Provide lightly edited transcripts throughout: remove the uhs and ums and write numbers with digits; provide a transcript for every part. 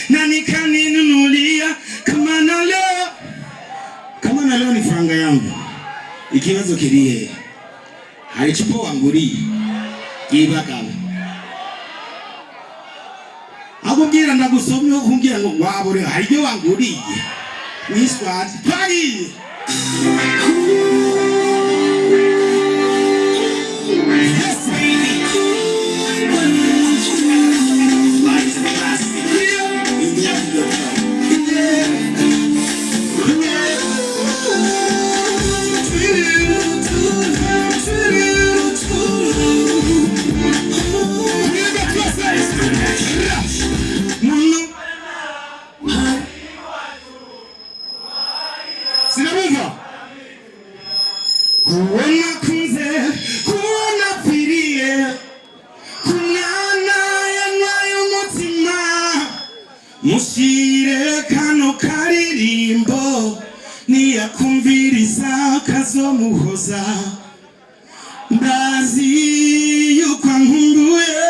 Nani kaninunulia kama nalo ni franga yangu ikibazo kirihe hari chipo wanguri yibagabo akubwira ndagusomye ukumbwira ngo wabore hari byo wanguriye wiswati pari Sinabuva kuona kunze kuona piriye kunana yanwayo mutima mushire kano karirimbo niyakumviriza kazomuhoza ndazi yuko nkumbuye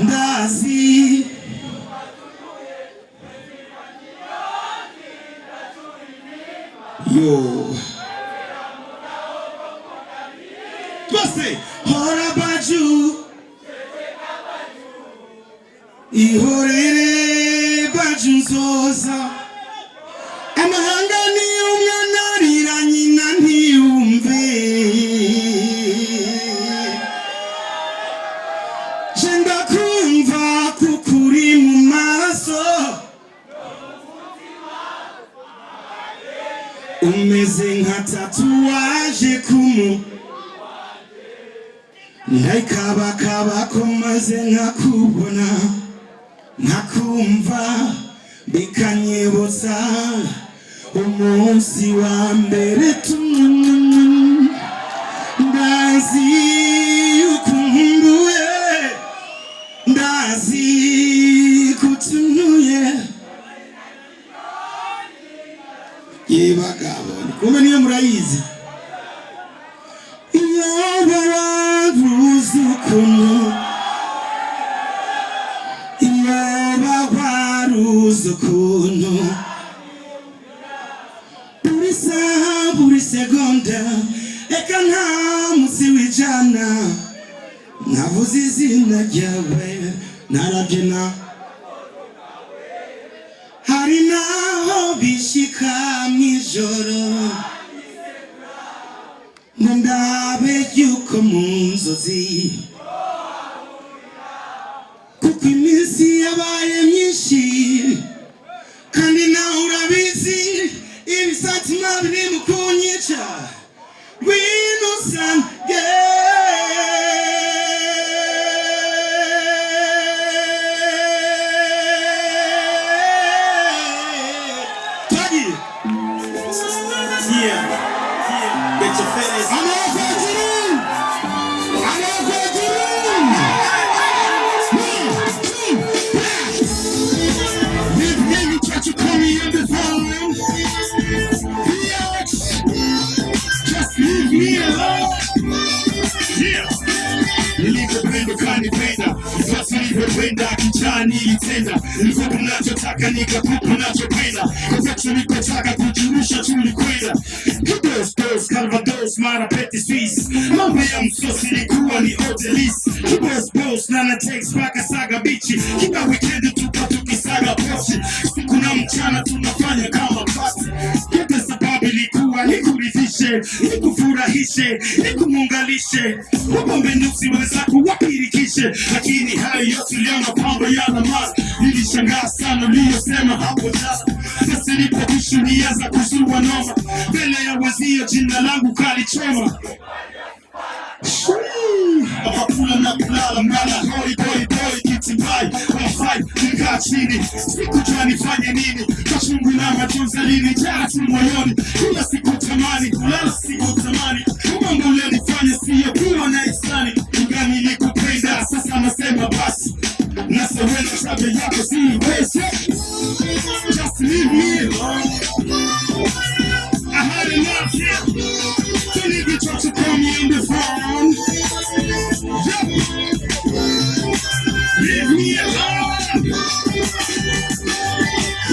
ndazi yo Bose hora baju ihorere baju nzoza amahanga ni umwana arira nyina ntiyumve jenda kumva kukuri mu maso umeze nka tatuwaje kumu ntaikabakaba ko maze nkakubona nkakumva bikanyibutsa umunsi wa mbere ndazi yuko nkumbuye ndazi kutunuye yibagabo kumbe niyo murayizi yoba waruzi ukuntu yoba waruzi ukuntu buri saha buri segonda eka nta munsi w'ijana navuze izina ryawe narabyina hari naho bishika mw'ijoro ngo ndabe yuko mu nzozi kuko iminsi yabaye myinshi kandi nawe urabizi ibisatima biri mu kunyica ngwino usange nilikwenda kijani ilitenda, nilikuwa nachotaka nikakupa nachopenda, kwa nilipotaka kujirusha tulikwenda Kidos, dos, Calvados, mara Petit Suisse, mambo ya msosi ilikuwa ni Odelis, Kibos, boss, nana takes paka saga bichi, kila weekend tupa tukisaga pochi, siku na mchana tunafanya kama pasi, kete sababu ilikuwa nikuridhishe, nikufurahishe, nikumungalishe, wapambe nuksi wenzako wapirikishe, lakini hayo yote leo mapambo ya namaz, nilishangaa sana uliyosema hapo jana, sasa nilipokushuhudia za kuzua noma, mbele ya wazia jina langu kalichoma. Hakuna na kulala mala hoi boy boy kitimbai wafai nikaa chini sikujua nifanye nini kachungu na majonzi alinijaa tu moyoni kila siku tamani kulala siku tamani mambo ulinifanya siyo kuwa na ihsani ingawa nilikupenda sasa nasema basi nasawena tabia yako siwezi just leave me alone I had enough here don't even try to call me on the phone. Leave me alone.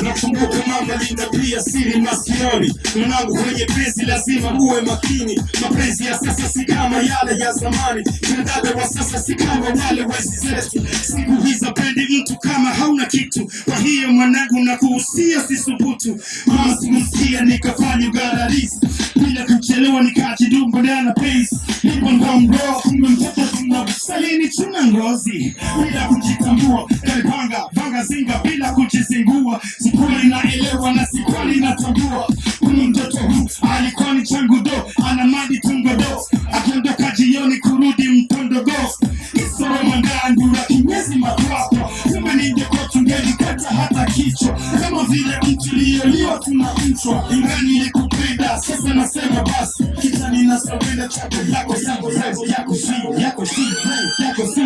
Nakumbuka mama linda pia siri masioni, mwanangu kwenye penzi lazima uwe makini, mapenzi ya sasa si kama yale ya zamani, dada wa sasa si kama wale wezi zetu, siku hizi pendi mtu kama hauna kitu, kwa hiyo mwanangu nakuhusia sisubutu, mama sikumsikia nikafanya ugararisi, bila kuchelewa nikajidumbo ndana pace, nipo ngombo kumbe mtoto tunasalini tuna ngozi, bila kujitambua, panga zinga bila kujizingua, sikuwa inaelewa na sikuwa inatambua, mtoto huu alikuwa ni changu do, ana madi tungodo, akiondoka jioni kurudi mtondogo, isoro mandangu la kinyezi makwapa, kama ningekuwa tungelikata hata kichwa, kama vile mtu liyoliwa tunamchwa, ingani nilikupenda, sasa nasema basi, kita ninasawenda chako yako yako yako yako si, yako si, yako si,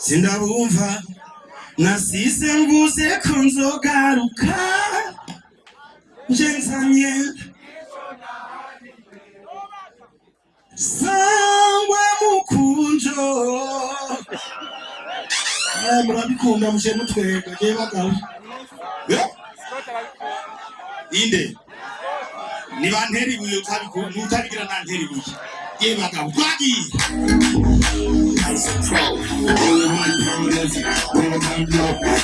sindabumva nasise mvuze ko nzogaruka njenzanye sangwe mukunjo murabikunda muje mutwega je bagabo inde ni banteri buyo utabigira nanteri buyo yebaga bwagi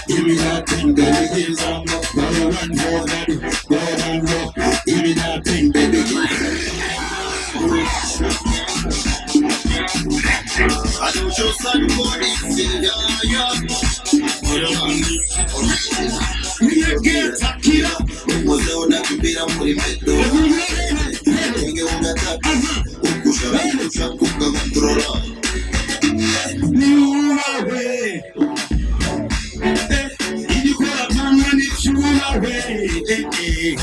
give me that thing baby give some more run for that give me that thing baby I do show some body get akira umuzo na kubira muri medo ngenge ungataka ukusha kukontrola ni way idikora mama ni way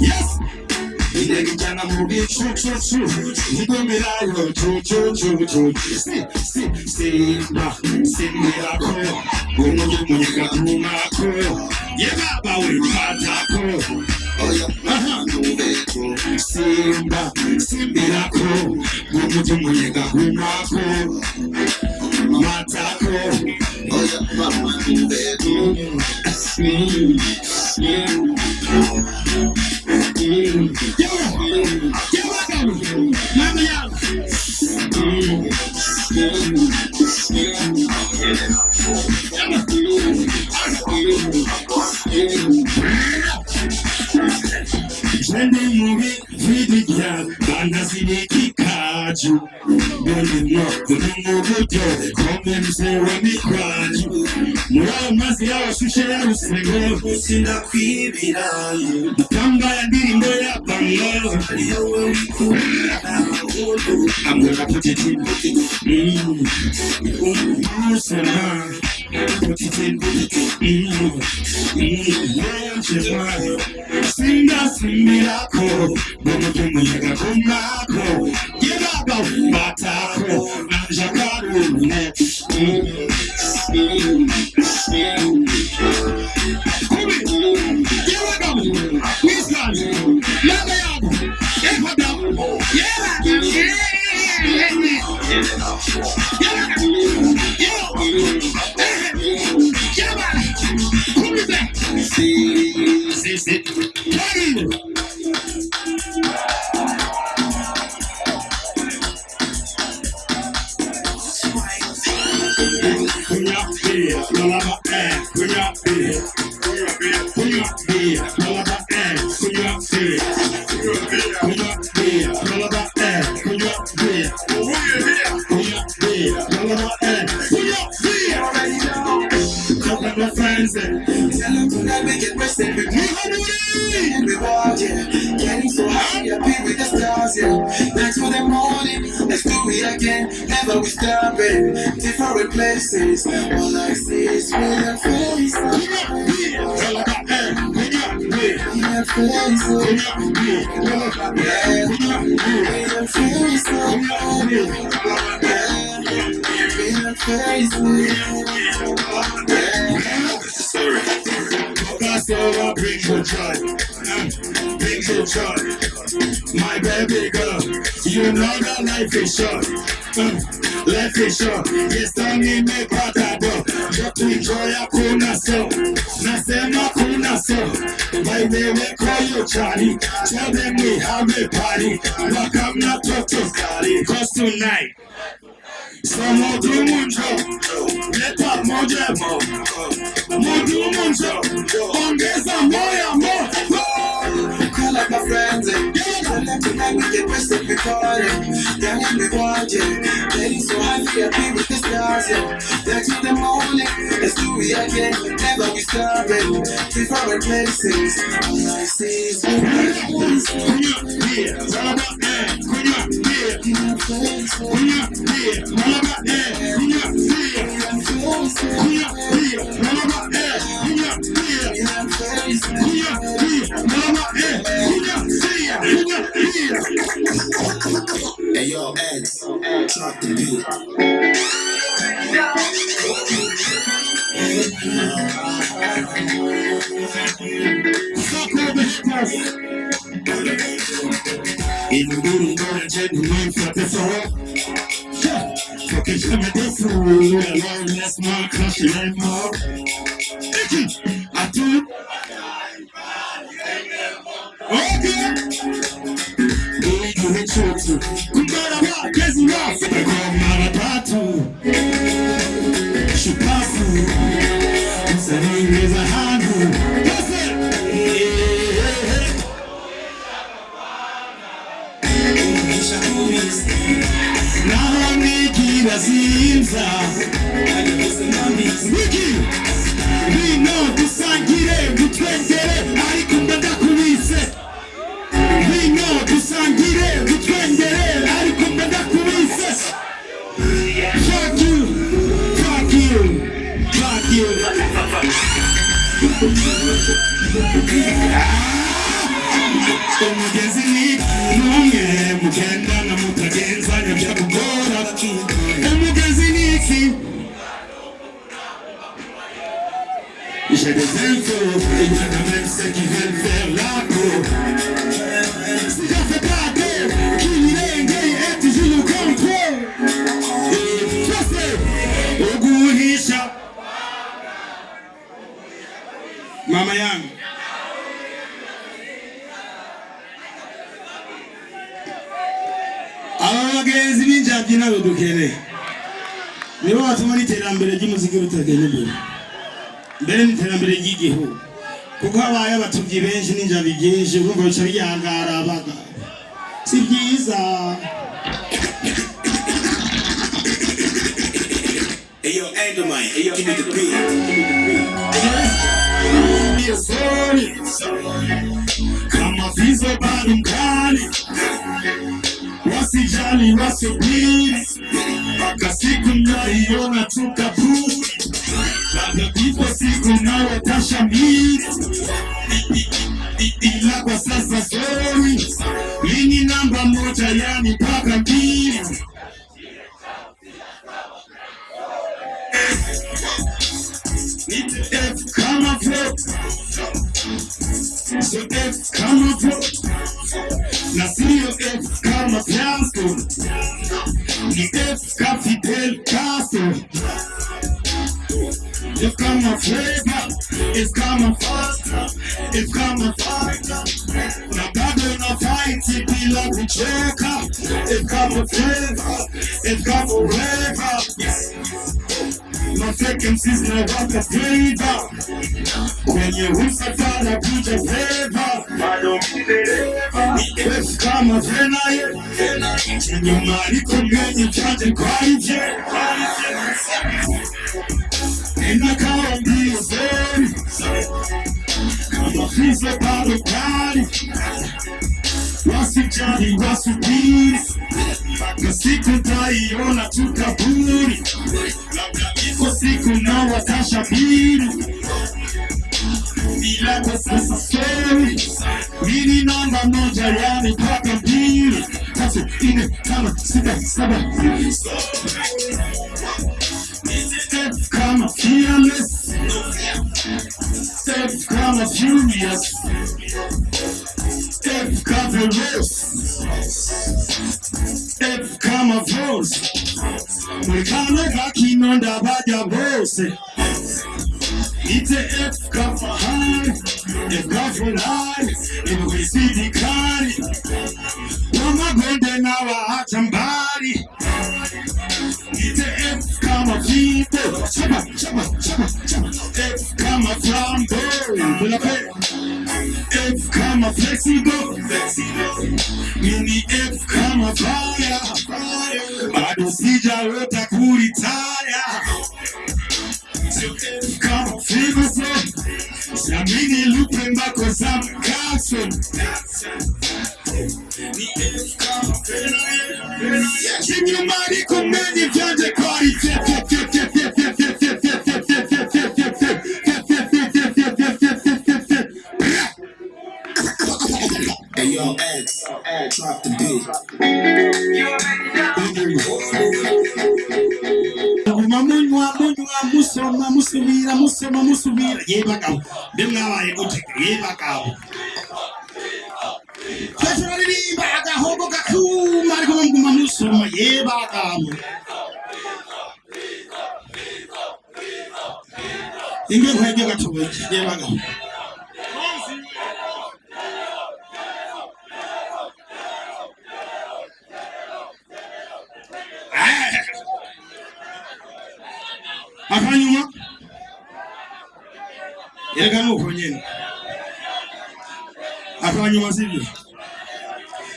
yes ile kijana mubi chu nikomerayo chu si miracle umuntu munyeka kumako yebaba we patako simba miracle umuntu munyeka kumako matako mama Trending movie, video, banda kaju. Building up, the new come and say when we cry. Mura mazi ya shushe ya usego, usina kwibira. Tanga ya ndirimbo ya bango, yo I'm gonna put it in, put it sing us miracle, give up batako, my friends tell them tonight we get rested with me and we walk, yeah. Getting so happy with the stars, yeah. Thanks for the morning, let's do it again. Never we stop it, different places. All I see is real faces. So bring your joy, bring your joy, my baby girl. You know that life is short, life is short. Yes, don't need me patado. Just enjoy a kuna so, nasema kuna so. My baby call you Charlie, tell them we have a party. Welcome na toto kali, cause tonight. Samo tu munjo, leta moja mo. Modu munjo, ongeza moya mo. Call up my friends and tell them tonight we get wasted, we party. Down in the water, getting so happy with the stars, yeah. Down to the morning, let's do it again. Never we stop it, different places. All I see is hey yo, Eds, drop the beat. In the middle of the genuine for the soul. Fucking coming this through, alone, that's my caution and more. I do. tatu kumara wakezi wafu kwa mara tatu shupafu usaringeza hangu nani kirazimza wiki bino dusangire gutwengere ariko ndakubise bino dusangire gutwengere ariko ndakubise fuck you fuck you fuck you umugezi ni numwe mugenda na mutagenzanya byakugora umugezi ni iki j'ai des infos et il y en a même ceux qui veulent faire la cour si j'en fais pas deux qui l'irenge et toujours le contrôle et ça c'est oguhisha mama yangu abagenzi b'injabyi nabo dukeneye nibo batuma n'iterambere ry'umuziki rutagenda imbere mbere n'iterambere ry'igihugu kuko habaye abatuvyi benshi n'injabyi byinshi urumva bica biyangara abaga si byiza. Eyo Enderman, eyo give me the beat. Kama vizo bado mkali wasijali wasubiri mpaka siku mnaiona tukaburi labda ipo siku mnawatashamiri ila kwa sasa sorry mimi namba moja yani mpaka mbili F kama float so F kama float na sio F kama fiasco ni F kama Fidel Castro F kama flavor F kama faster F kama fighter na bado na fight bila kuchoka F kama flavor F kama forever Mafeke MCs na waka flavor kwenye usafara kuja flavor bado mdeleva ni F kama Venaye nyuma liko mwenye chanje kwa ije inakawa mbio zoni kama fizo bado kali wasijali wasubiri mpaka siku taiona tukaburi labda iko siku na watashabiri bila kwa sasa sorry mimi namba moja yani mpaka mbili tatu nne tano sita saba F kama fearless F kama furious F kama veloz F kama voice mwekane kakinonda baja bose ite F kama high F kama life imwisidikari wamagonde na waacha mbali ite F kama vipo chama F kama flambo F kama flexible mini F kama fire bado sijalota kuritaya F kama famous siamini lupe mbako za mkaso ni F kama Venaye kinyumari kumeni vyanje kwari Hey yo, X, drop the beat. Musubira yebaka bimwabaye gute yebaka Kasharirimba agahogo gakuma ariko nguma musoma yebaka Inge kwege gatoboye yebaka akanyuma yega nuko nyene akanyuma sivyo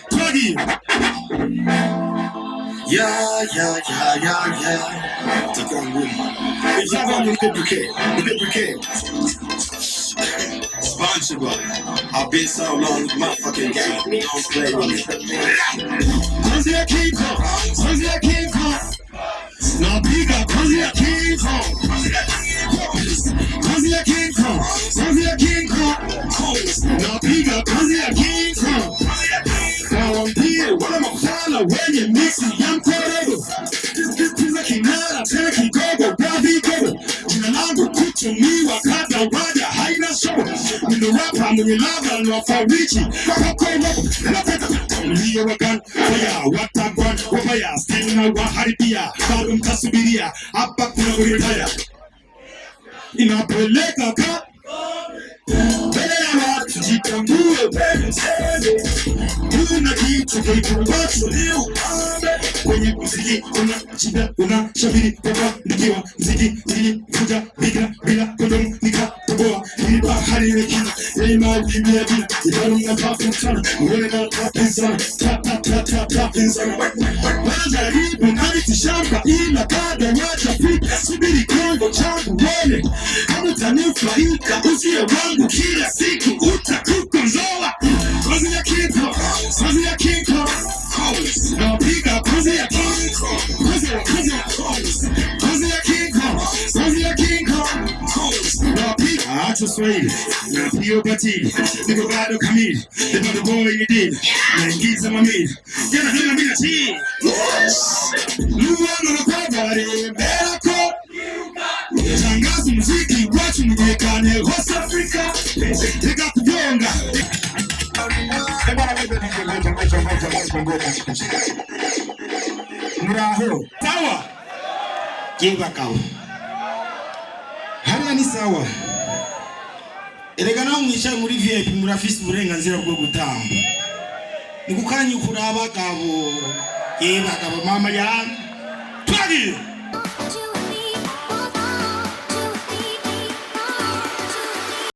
twagi ya takuwa ngumu ijava mkebuke SpongeBob, I've been so long with my fucking game. Don't play with me. Cause you're King Kong. Cause you're King Kong. Now bigger, cause you're King Kong. Cause you're King Kong. Cause you're King Kong. Now bigger, cause you're King Kong. Now I'm here, what am I follow when you're mixing young forever? This is a kinara, turkey gogo, bravi gogo. Jina langu kutumiwa kabla waja haina show. Nino rapa mwenye lava na wafarichi. Koko robo, Lio wagan, waya, watagwan, wabaya, stamina waharibia, bado mkasubiria, hapa kuna kuritaya. Inapeleka ka mbele ya watu jitambue pembeni. Kuna kitu kilichobacho ni upambe. Kwenye muziki unashinda unashabiri kwa nikiwa muziki nilifuta bila kondomu nikatoboa ili bahari ile kina ile mawimbi ya bila idara na pafu sana uone na pafu sana pafu sana wanajaribu nani tishamba ila bado hawajafika subiri kongo changu wale kama utanifaika usia wangu kila siku utakukonzoa kazi ya kipo kazi ya kipo na piga kazi ya kipo kazi ya kipo na piga acho Swahili na pio batili niko bado kamili the bad boy ni did naingiza mamili jana hila bila chini luano na pagare berako tangazo muziki watu mjekane West Africa nika kujonga muraho sawa kiba kawa hariya ni sawa erega nawe mwicaye muri VIP murafise uburenganzira bwo gutamba nikukanye kuraba gabo yeba gabo mama yangu twagi